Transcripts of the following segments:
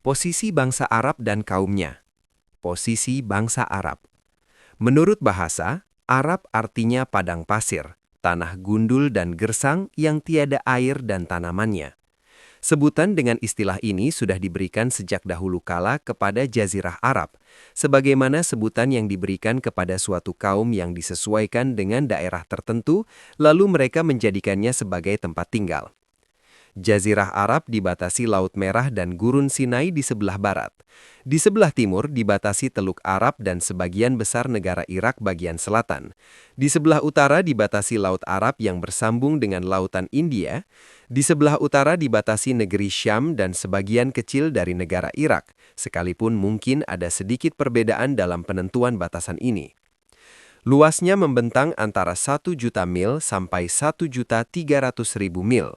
Posisi bangsa Arab dan kaumnya. Posisi bangsa Arab. Menurut bahasa, Arab artinya padang pasir, tanah gundul dan gersang yang tiada air dan tanamannya. Sebutan dengan istilah ini sudah diberikan sejak dahulu kala kepada Jazirah Arab, sebagaimana sebutan yang diberikan kepada suatu kaum yang disesuaikan dengan daerah tertentu, lalu mereka menjadikannya sebagai tempat tinggal. Jazirah Arab dibatasi Laut Merah dan Gurun Sinai di sebelah barat. Di sebelah timur dibatasi Teluk Arab dan sebagian besar negara Irak bagian selatan. Di sebelah utara dibatasi Laut Arab yang bersambung dengan Lautan India. Di sebelah utara dibatasi negeri Syam dan sebagian kecil dari negara Irak, sekalipun mungkin ada sedikit perbedaan dalam penentuan batasan ini. Luasnya membentang antara 1 juta mil sampai 1.300.000 mil.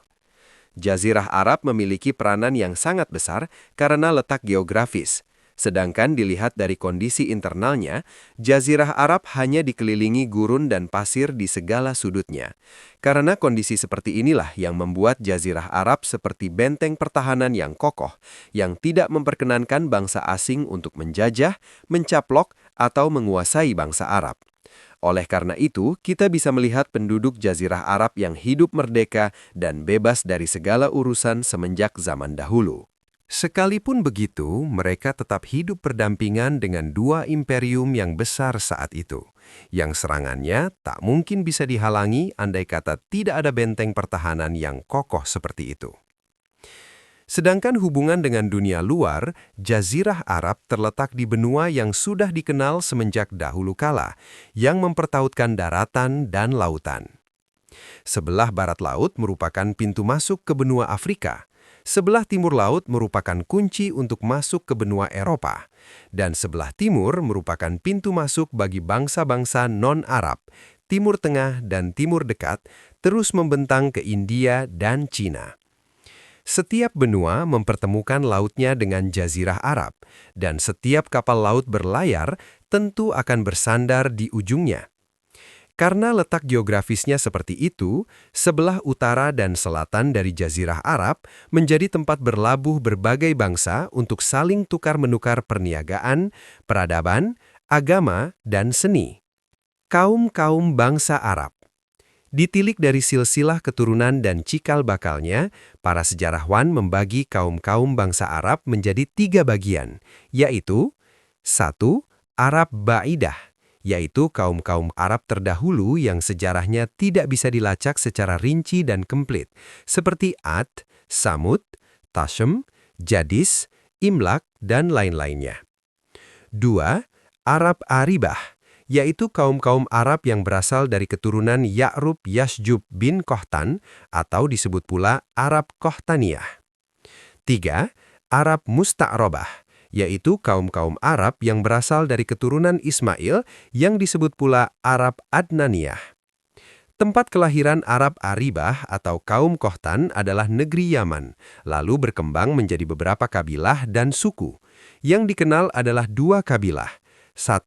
Jazirah Arab memiliki peranan yang sangat besar karena letak geografis. Sedangkan dilihat dari kondisi internalnya, Jazirah Arab hanya dikelilingi gurun dan pasir di segala sudutnya. Karena kondisi seperti inilah yang membuat Jazirah Arab seperti benteng pertahanan yang kokoh, yang tidak memperkenankan bangsa asing untuk menjajah, mencaplok, atau menguasai bangsa Arab. Oleh karena itu, kita bisa melihat penduduk Jazirah Arab yang hidup merdeka dan bebas dari segala urusan semenjak zaman dahulu. Sekalipun begitu, mereka tetap hidup berdampingan dengan dua imperium yang besar saat itu, yang serangannya tak mungkin bisa dihalangi andai kata tidak ada benteng pertahanan yang kokoh seperti itu. Sedangkan hubungan dengan dunia luar, Jazirah Arab terletak di benua yang sudah dikenal semenjak dahulu kala, yang mempertautkan daratan dan lautan. Sebelah barat laut merupakan pintu masuk ke benua Afrika, sebelah timur laut merupakan kunci untuk masuk ke benua Eropa, dan sebelah timur merupakan pintu masuk bagi bangsa-bangsa non-Arab, Timur Tengah dan Timur Dekat, terus membentang ke India dan Cina. Setiap benua mempertemukan lautnya dengan Jazirah Arab, dan setiap kapal laut berlayar tentu akan bersandar di ujungnya. Karena letak geografisnya seperti itu, sebelah utara dan selatan dari Jazirah Arab menjadi tempat berlabuh berbagai bangsa untuk saling tukar-menukar perniagaan, peradaban, agama, dan seni. Kaum-kaum bangsa Arab. Ditilik dari silsilah keturunan dan cikal bakalnya, para sejarawan membagi kaum-kaum bangsa Arab menjadi 3 bagian, yaitu 1. Arab Ba'idah, yaitu kaum-kaum Arab terdahulu yang sejarahnya tidak bisa dilacak secara rinci dan komplit, seperti Ad, Samud, Tashem, Jadis, Imlak, dan lain-lainnya. 2. Arab Aribah, yaitu kaum-kaum Arab yang berasal dari keturunan Ya'rub Yasjub bin Qohtan atau disebut pula Arab Qohtaniyah. 3. Arab Musta'robah, yaitu kaum-kaum Arab yang berasal dari keturunan Ismail yang disebut pula Arab Adnaniyah. Tempat kelahiran Arab Aribah atau kaum Qohtan adalah negeri Yaman, lalu berkembang menjadi beberapa kabilah dan suku. Yang dikenal adalah 2 kabilah. 1.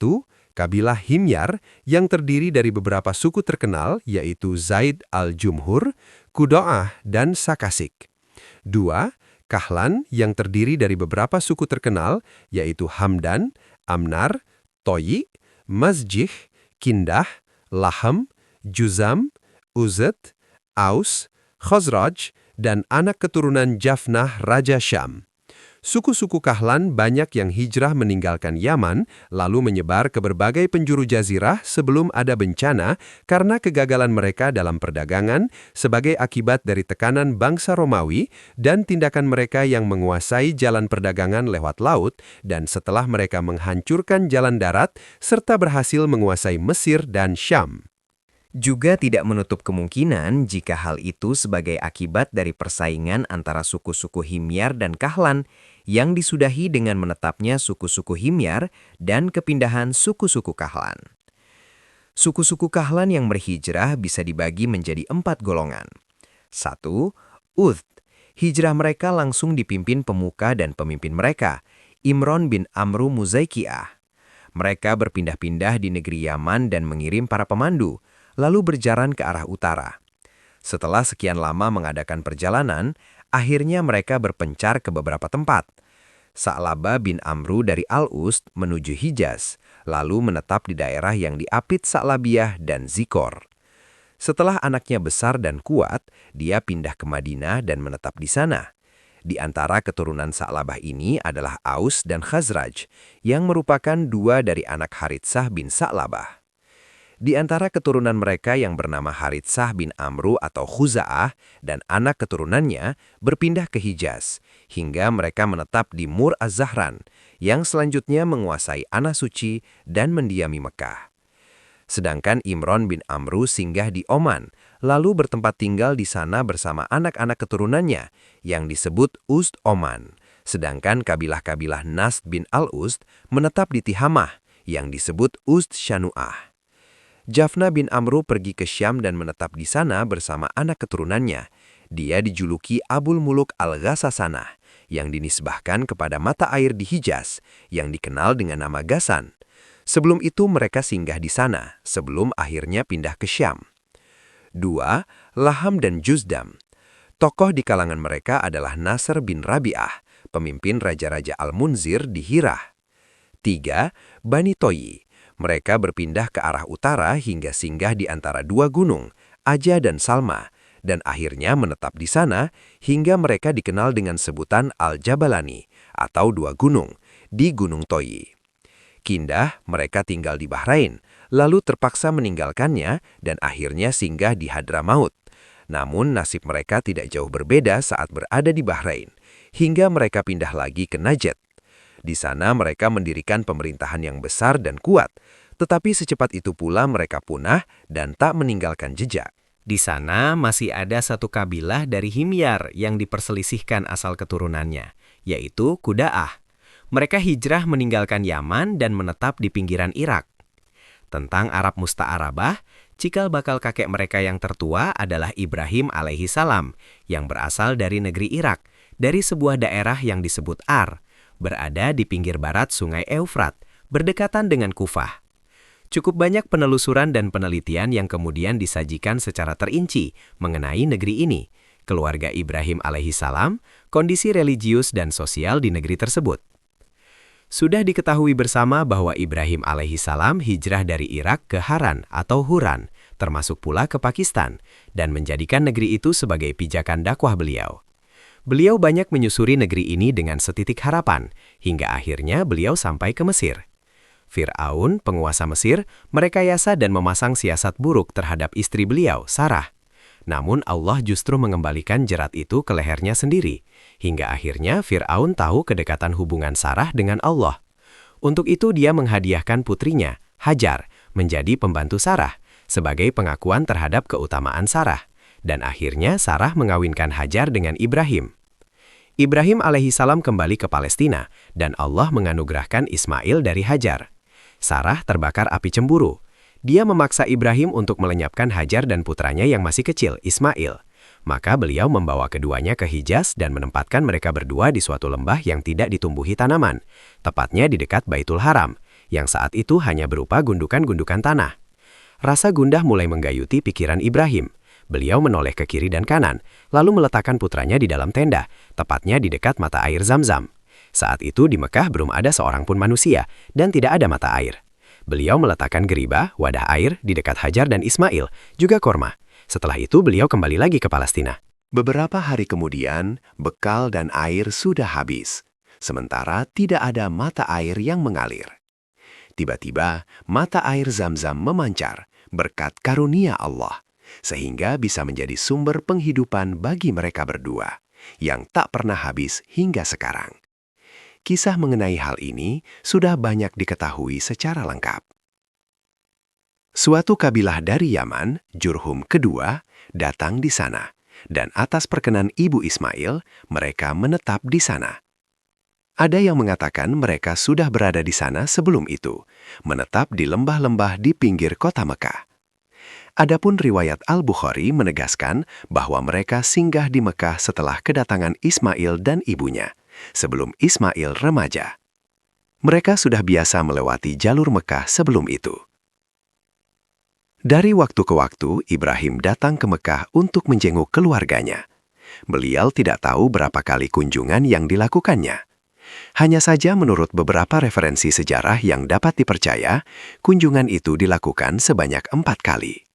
Kabilah Himyar yang terdiri dari beberapa suku terkenal yaitu Zaid al-Jumhur, Kudo'ah, dan Sakasik. 2. Kahlan yang terdiri dari beberapa suku terkenal yaitu Hamdan, Amnar, Toyi, Mazjih, Kindah, Laham, Juzam, Uzet, Aus, Khosraj, dan anak keturunan Jafnah Raja Syam. Suku-suku Kahlan banyak yang hijrah meninggalkan Yaman, lalu menyebar ke berbagai penjuru jazirah sebelum ada bencana karena kegagalan mereka dalam perdagangan sebagai akibat dari tekanan bangsa Romawi dan tindakan mereka yang menguasai jalan perdagangan lewat laut dan setelah mereka menghancurkan jalan darat serta berhasil menguasai Mesir dan Syam. Juga tidak menutup kemungkinan jika hal itu sebagai akibat dari persaingan antara suku-suku Himyar dan Kahlan yang disudahi dengan menetapnya suku-suku Himyar dan kepindahan suku-suku Kahlan. Suku-suku Kahlan yang berhijrah bisa dibagi menjadi 4 golongan. 1. Udh. Hijrah mereka langsung dipimpin pemuka dan pemimpin mereka, Imron bin Amru Muzaikiah. Mereka berpindah-pindah di negeri Yaman dan mengirim para pemandu, lalu berjalan ke arah utara. Setelah sekian lama mengadakan perjalanan, akhirnya mereka berpencar ke beberapa tempat. Sa'labah bin Amru dari Al-Ust menuju Hijaz, lalu menetap di daerah yang diapit Sa'labiyah dan Zikor. Setelah anaknya besar dan kuat, dia pindah ke Madinah dan menetap di sana. Di antara keturunan Sa'labah ini adalah Aus dan Khazraj, yang merupakan dua dari anak Haritsah bin Sa'labah. Di antara keturunan mereka yang bernama Haritsah bin Amru atau Khuza'ah dan anak keturunannya berpindah ke Hijaz, hingga mereka menetap di Mur Az-Zahran, yang selanjutnya menguasai Ana Suci dan mendiami Mekah. Sedangkan Imron bin Amru singgah di Oman, lalu bertempat tinggal di sana bersama anak-anak keturunannya, yang disebut Ust Oman. Sedangkan kabilah-kabilah Nasd bin Al-Ust menetap di Tihamah, yang disebut Ust Shanu'ah. Jafna bin Amru pergi ke Syam dan menetap di sana bersama anak keturunannya. Dia dijuluki Abul Muluk Al-Ghasasanah, yang dinisbahkan kepada mata air di Hijaz, yang dikenal dengan nama Gasan. Sebelum itu mereka singgah di sana, sebelum akhirnya pindah ke Syam. 2. Laham dan Juzdam. Tokoh di kalangan mereka adalah Nasr bin Rabi'ah, pemimpin Raja-Raja Al-Munzir di Hirah. 3. Bani Toyi. Mereka berpindah ke arah utara hingga singgah di antara dua gunung, Aja dan Salma, dan akhirnya menetap di sana hingga mereka dikenal dengan sebutan Al-Jabalani, atau dua gunung, di Gunung Toyi. Kindah, mereka tinggal di Bahrain, lalu terpaksa meninggalkannya dan akhirnya singgah di Hadramaut. Namun nasib mereka tidak jauh berbeda saat berada di Bahrain, hingga mereka pindah lagi ke Najd. Di sana mereka mendirikan pemerintahan yang besar dan kuat, tetapi secepat itu pula mereka punah dan tak meninggalkan jejak. Di sana masih ada satu kabilah dari Himyar yang diperselisihkan asal keturunannya, yaitu Kuda'ah. Mereka hijrah meninggalkan Yaman dan menetap di pinggiran Irak. Tentang Arab Musta'arabah, cikal bakal kakek mereka yang tertua adalah Ibrahim alaihi salam, yang berasal dari negeri Irak, dari sebuah daerah yang disebut Ar, berada di pinggir barat Sungai Eufrat, berdekatan dengan Kufah. Cukup banyak penelusuran dan penelitian yang kemudian disajikan secara terinci mengenai negeri ini, keluarga Ibrahim alaihi salam, kondisi religius dan sosial di negeri tersebut. Sudah diketahui bersama bahwa Ibrahim alaihi salam hijrah dari Irak ke Haran atau Huran, termasuk pula ke Pakistan, dan menjadikan negeri itu sebagai pijakan dakwah beliau. Beliau banyak menyusuri negeri ini dengan setitik harapan, hingga akhirnya beliau sampai ke Mesir. Fir'aun, penguasa Mesir, merekayasa dan memasang siasat buruk terhadap istri beliau, Sarah. Namun Allah justru mengembalikan jerat itu ke lehernya sendiri, hingga akhirnya Fir'aun tahu kedekatan hubungan Sarah dengan Allah. Untuk itu dia menghadiahkan putrinya, Hajar, menjadi pembantu Sarah, sebagai pengakuan terhadap keutamaan Sarah. Dan akhirnya Sarah mengawinkan Hajar dengan Ibrahim. Ibrahim alaihi salam kembali ke Palestina, dan Allah menganugerahkan Ismail dari Hajar. Sarah terbakar api cemburu. Dia memaksa Ibrahim untuk melenyapkan Hajar dan putranya yang masih kecil, Ismail. Maka beliau membawa keduanya ke Hijaz dan menempatkan mereka berdua di suatu lembah yang tidak ditumbuhi tanaman, tepatnya di dekat Baitul Haram, yang saat itu hanya berupa gundukan-gundukan tanah. Rasa gundah mulai menggayuti pikiran Ibrahim. Beliau menoleh ke kiri dan kanan, lalu meletakkan putranya di dalam tenda, tepatnya di dekat mata air Zam-Zam. Saat itu di Mekah belum ada seorang pun manusia, dan tidak ada mata air. Beliau meletakkan geribah, wadah air, di dekat Hajar dan Ismail, juga korma. Setelah itu beliau kembali lagi ke Palestina. Beberapa hari kemudian, bekal dan air sudah habis, sementara tidak ada mata air yang mengalir. Tiba-tiba, mata air Zam-Zam memancar, berkat karunia Allah, sehingga bisa menjadi sumber penghidupan bagi mereka berdua, yang tak pernah habis hingga sekarang. Kisah mengenai hal ini sudah banyak diketahui secara lengkap. Suatu kabilah dari Yaman, Jurhum kedua, datang di sana, dan atas perkenan ibu Ismail, mereka menetap di sana. Ada yang mengatakan mereka sudah berada di sana sebelum itu, menetap di lembah-lembah di pinggir kota Mekah. Adapun riwayat Al-Bukhari menegaskan bahwa mereka singgah di Mekah setelah kedatangan Ismail dan ibunya, sebelum Ismail remaja. Mereka sudah biasa melewati jalur Mekah sebelum itu. Dari waktu ke waktu, Ibrahim datang ke Mekah untuk menjenguk keluarganya. Beliau tidak tahu berapa kali kunjungan yang dilakukannya. Hanya saja menurut beberapa referensi sejarah yang dapat dipercaya, kunjungan itu dilakukan sebanyak 4 kali.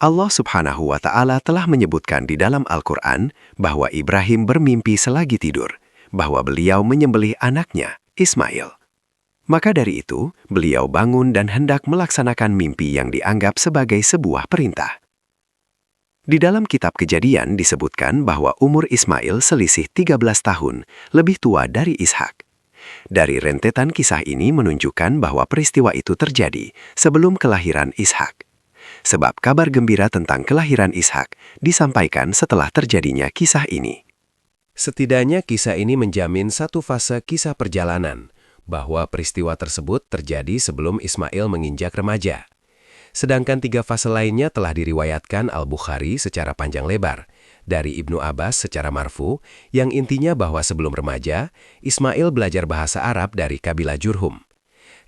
Allah Subhanahu wa Ta'ala telah menyebutkan di dalam Al-Quran bahwa Ibrahim bermimpi selagi tidur, bahwa beliau menyembelih anaknya, Ismail. Maka dari itu, beliau bangun dan hendak melaksanakan mimpi yang dianggap sebagai sebuah perintah. Di dalam kitab Kejadian disebutkan bahwa umur Ismail selisih 13 tahun, lebih tua dari Ishak. Dari rentetan kisah ini menunjukkan bahwa peristiwa itu terjadi sebelum kelahiran Ishak. Sebab kabar gembira tentang kelahiran Ishak disampaikan setelah terjadinya kisah ini. Setidaknya kisah ini menjamin satu fase kisah perjalanan, bahwa peristiwa tersebut terjadi sebelum Ismail menginjak remaja. Sedangkan 3 fase lainnya telah diriwayatkan Al-Bukhari secara panjang lebar, dari Ibnu Abbas secara marfu, yang intinya bahwa sebelum remaja, Ismail belajar bahasa Arab dari kabilah Jurhum.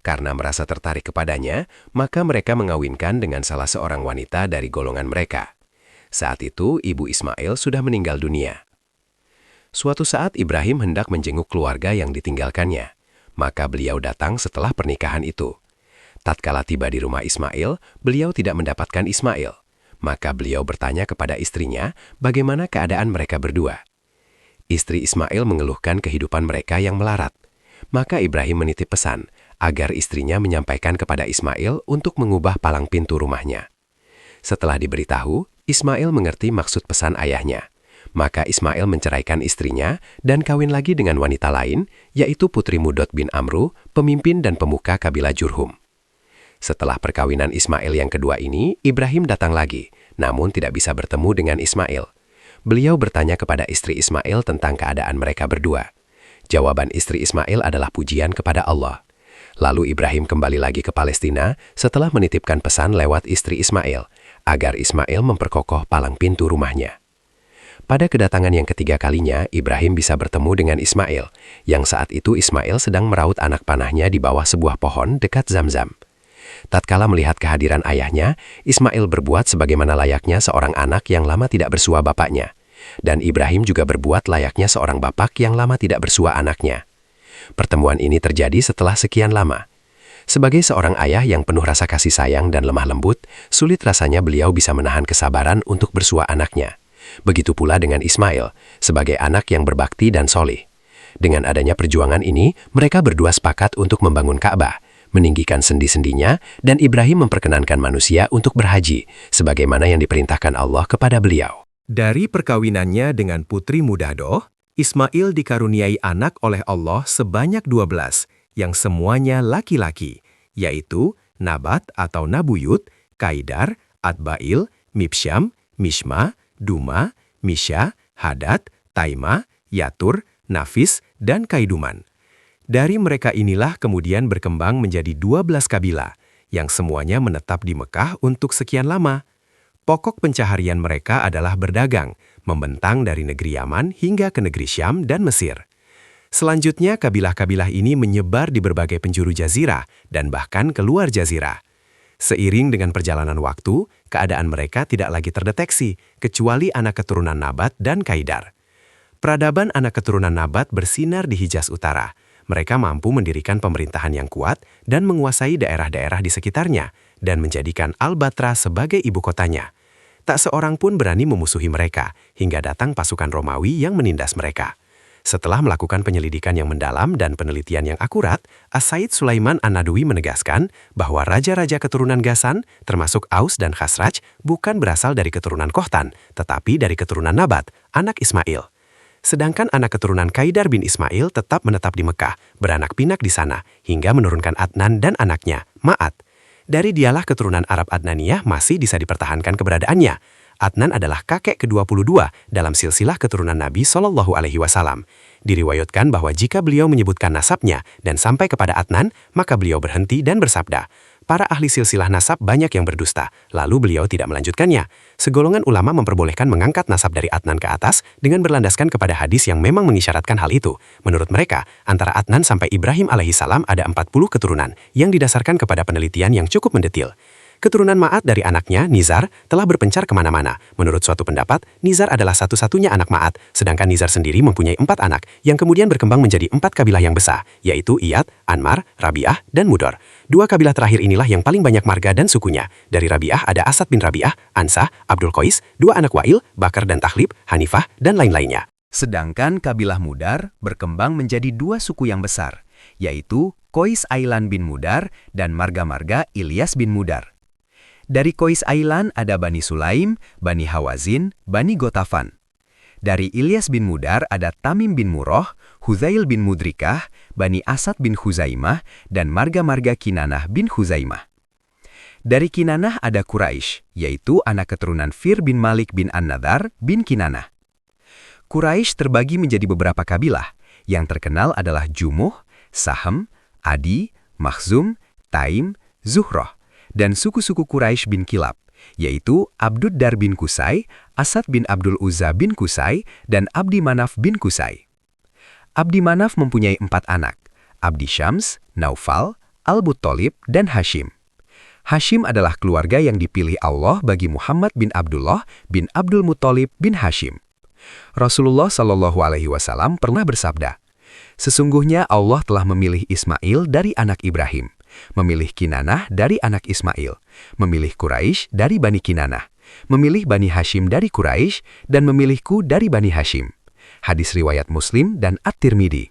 Karena merasa tertarik kepadanya, maka mereka mengawinkan dengan salah seorang wanita dari golongan mereka. Saat itu, ibu Ismail sudah meninggal dunia. Suatu saat Ibrahim hendak menjenguk keluarga yang ditinggalkannya, maka beliau datang setelah pernikahan itu. Tatkala tiba di rumah Ismail, beliau tidak mendapatkan Ismail. Maka beliau bertanya kepada istrinya bagaimana keadaan mereka berdua. Istri Ismail mengeluhkan kehidupan mereka yang melarat. Maka Ibrahim menitip pesan agar istrinya menyampaikan kepada Ismail untuk mengubah palang pintu rumahnya. Setelah diberitahu, Ismail mengerti maksud pesan ayahnya. Maka Ismail menceraikan istrinya dan kawin lagi dengan wanita lain, yaitu putri Mudot bin Amru, pemimpin dan pemuka kabilah Jurhum. Setelah perkawinan Ismail yang kedua ini, Ibrahim datang lagi, namun tidak bisa bertemu dengan Ismail. Beliau bertanya kepada istri Ismail tentang keadaan mereka berdua. Jawaban istri Ismail adalah pujian kepada Allah. Lalu Ibrahim kembali lagi ke Palestina setelah menitipkan pesan lewat istri Ismail, agar Ismail memperkokoh palang pintu rumahnya. Pada kedatangan yang ketiga kalinya, Ibrahim bisa bertemu dengan Ismail, yang saat itu Ismail sedang meraut anak panahnya di bawah sebuah pohon dekat Zamzam. Tatkala melihat kehadiran ayahnya, Ismail berbuat sebagaimana layaknya seorang anak yang lama tidak bersua bapaknya. Dan Ibrahim juga berbuat layaknya seorang bapak yang lama tidak bersua anaknya. Pertemuan ini terjadi setelah sekian lama. Sebagai seorang ayah yang penuh rasa kasih sayang dan lemah lembut, sulit rasanya beliau bisa menahan kesabaran untuk bersua anaknya. Begitu pula dengan Ismail, sebagai anak yang berbakti dan soleh. Dengan adanya perjuangan ini, mereka berdua sepakat untuk membangun Ka'bah, meninggikan sendi-sendinya, dan Ibrahim memperkenankan manusia untuk berhaji, sebagaimana yang diperintahkan Allah kepada beliau. Dari perkawinannya dengan putri Mudahdoh, Ismail dikaruniai anak oleh Allah sebanyak 12, yang semuanya laki-laki, yaitu Nabat atau Nabuyut, Kaidar, Atbail, Mibsyam, Mishma, Duma, Misha, Hadad, Taima, Yatur, Nafis, dan Kaiduman. Dari mereka inilah kemudian berkembang menjadi 12 kabilah, yang semuanya menetap di Mekah untuk sekian lama. Pokok pencaharian mereka adalah berdagang, membentang dari negeri Yaman hingga ke negeri Syam dan Mesir. Selanjutnya, kabilah-kabilah ini menyebar di berbagai penjuru jazirah dan bahkan keluar jazirah. Seiring dengan perjalanan waktu, keadaan mereka tidak lagi terdeteksi, kecuali anak keturunan Nabat dan Kaidar. Peradaban anak keturunan Nabat bersinar di Hijaz Utara. Mereka mampu mendirikan pemerintahan yang kuat dan menguasai daerah-daerah di sekitarnya, dan menjadikan Al-Batra sebagai ibu kotanya. Tak seorang pun berani memusuhi mereka, hingga datang pasukan Romawi yang menindas mereka. Setelah melakukan penyelidikan yang mendalam dan penelitian yang akurat, As-Said Sulaiman An-Nadwi menegaskan bahwa raja-raja keturunan Ghassan, termasuk Aus dan Khazraj, bukan berasal dari keturunan Kohtan, tetapi dari keturunan Nabat, anak Ismail. Sedangkan anak keturunan Kaidar bin Ismail tetap menetap di Mekah, beranak pinak di sana, hingga menurunkan Adnan dan anaknya, Ma'at. Dari dialah keturunan Arab Adnaniyah masih bisa dipertahankan keberadaannya. Adnan adalah kakek ke-22 dalam silsilah keturunan Nabi Shallallahu Alaihi Wasallam. Diriwayatkan bahwa jika beliau menyebutkan nasabnya dan sampai kepada Adnan, maka beliau berhenti dan bersabda, para ahli silsilah nasab banyak yang berdusta, lalu beliau tidak melanjutkannya. Segolongan ulama memperbolehkan mengangkat nasab dari Adnan ke atas dengan berlandaskan kepada hadis yang memang mengisyaratkan hal itu. Menurut mereka, antara Adnan sampai Ibrahim alaihissalam ada 40 keturunan yang didasarkan kepada penelitian yang cukup mendetil. Keturunan Ma'at dari anaknya, Nizar, telah berpencar kemana-mana. Menurut suatu pendapat, Nizar adalah satu-satunya anak Ma'at, sedangkan Nizar sendiri mempunyai 4 anak, yang kemudian berkembang menjadi 4 kabilah yang besar, yaitu Iyad, Anmar, Rabi'ah, dan Mudor. 2 kabilah terakhir inilah yang paling banyak marga dan sukunya. Dari Rabi'ah ada Asad bin Rabi'ah, Ansah, Abdul Qais, 2 anak Wa'il, Bakar dan Tahlib, Hanifah, dan lain-lainnya. Sedangkan kabilah Mudar berkembang menjadi 2 suku yang besar, yaitu Qais Ailan bin Mudar dan marga-marga Ilyas bin Mudar. Dari Qais Ailan ada Bani Sulaim, Bani Hawazin, Bani Gotafan. Dari Ilyas bin Mudar ada Tamim bin Murrah, Huzail bin Mudrikah, Bani Asad bin Huzaimah, dan marga-marga Kinanah bin Huzaimah. Dari Kinanah ada Quraisy, yaitu anak keturunan Fir bin Malik bin An-Nadar bin Kinanah. Quraisy terbagi menjadi beberapa kabilah, yang terkenal adalah Jumuh, Sahm, Adi, Makhzum, Taim, Zuhroh, dan suku-suku Quraisy bin Kilab, yaitu Abduddar bin Qusay, Asad bin Abdul Uzza bin Qusay, dan Abdi Manaf bin Qusay. Abdi Manaf mempunyai 4 anak, Abdi Syams, Naufal, Al-Muttalib, dan Hashim. Hashim adalah keluarga yang dipilih Allah bagi Muhammad bin Abdullah bin Abdul Muttalib bin Hashim. Rasulullah Shallallahu Alaihi Wasallam pernah bersabda, "Sesungguhnya Allah telah memilih Ismail dari anak Ibrahim, memilih Kinanah dari anak Ismail, memilih Quraisy dari Bani Kinanah, memilih Bani Hashim dari Quraisy, dan memilihku dari Bani Hashim." Hadis riwayat Muslim dan At-Tirmidzi.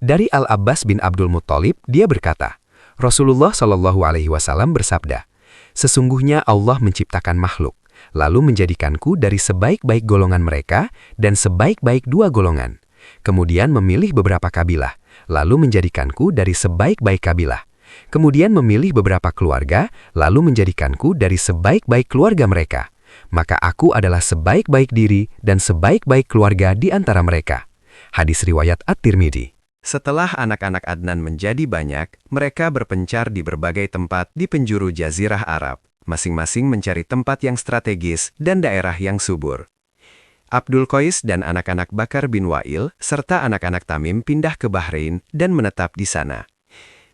Dari Al-Abbas bin Abdul Muttalib, dia berkata, Rasulullah Shallallahu Alaihi Wasallam bersabda, "Sesungguhnya Allah menciptakan makhluk, lalu menjadikanku dari sebaik-baik golongan mereka dan sebaik-baik 2 golongan. Kemudian memilih beberapa kabilah, lalu menjadikanku dari sebaik-baik kabilah. Kemudian memilih beberapa keluarga, lalu menjadikanku dari sebaik-baik keluarga mereka. Maka aku adalah sebaik-baik diri dan sebaik-baik keluarga di antara mereka." Hadis riwayat At-Tirmidzi. Setelah anak-anak Adnan menjadi banyak, mereka berpencar di berbagai tempat di penjuru Jazirah Arab, masing-masing mencari tempat yang strategis dan daerah yang subur. Abdul Qais dan anak-anak Bakar bin Wa'il serta anak-anak Tamim pindah ke Bahrain dan menetap di sana.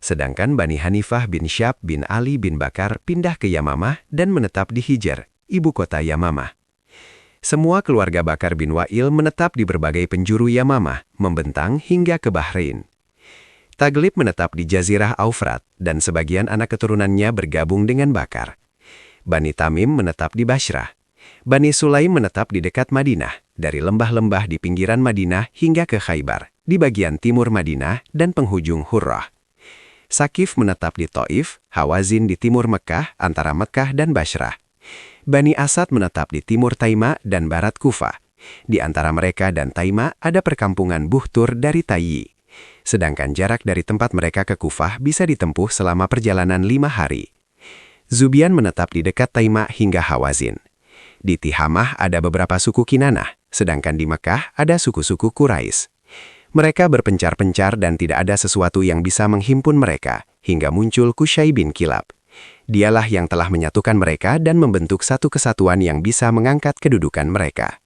Sedangkan Bani Hanifah bin Syab bin Ali bin Bakar pindah ke Yamamah dan menetap di Hijr, ibu kota Yamamah. Semua keluarga Bakar bin Wa'il menetap di berbagai penjuru Yamamah, membentang hingga ke Bahrain. Taglib menetap di Jazirah Aufrat dan sebagian anak keturunannya bergabung dengan Bakar. Bani Tamim menetap di Bashrah. Bani Sulaim menetap di dekat Madinah, dari lembah-lembah di pinggiran Madinah hingga ke Khaybar, di bagian timur Madinah dan penghujung Hurrah. Sakif menetap di Taif, Hawazin di timur Mekah, antara Mekah dan Bashrah. Bani Asad menetap di timur Taima dan barat Kufah. Di antara mereka dan Taima ada perkampungan Buhtur dari Tayyi. Sedangkan jarak dari tempat mereka ke Kufah bisa ditempuh selama perjalanan 5 hari. Zubian menetap di dekat Taima hingga Hawazin. Di Tihamah ada beberapa suku Kinanah, sedangkan di Mekah ada suku-suku Quraisy. Mereka berpencar-pencar dan tidak ada sesuatu yang bisa menghimpun mereka, hingga muncul Qusay bin Kilab. Dialah yang telah menyatukan mereka dan membentuk satu kesatuan yang bisa mengangkat kedudukan mereka.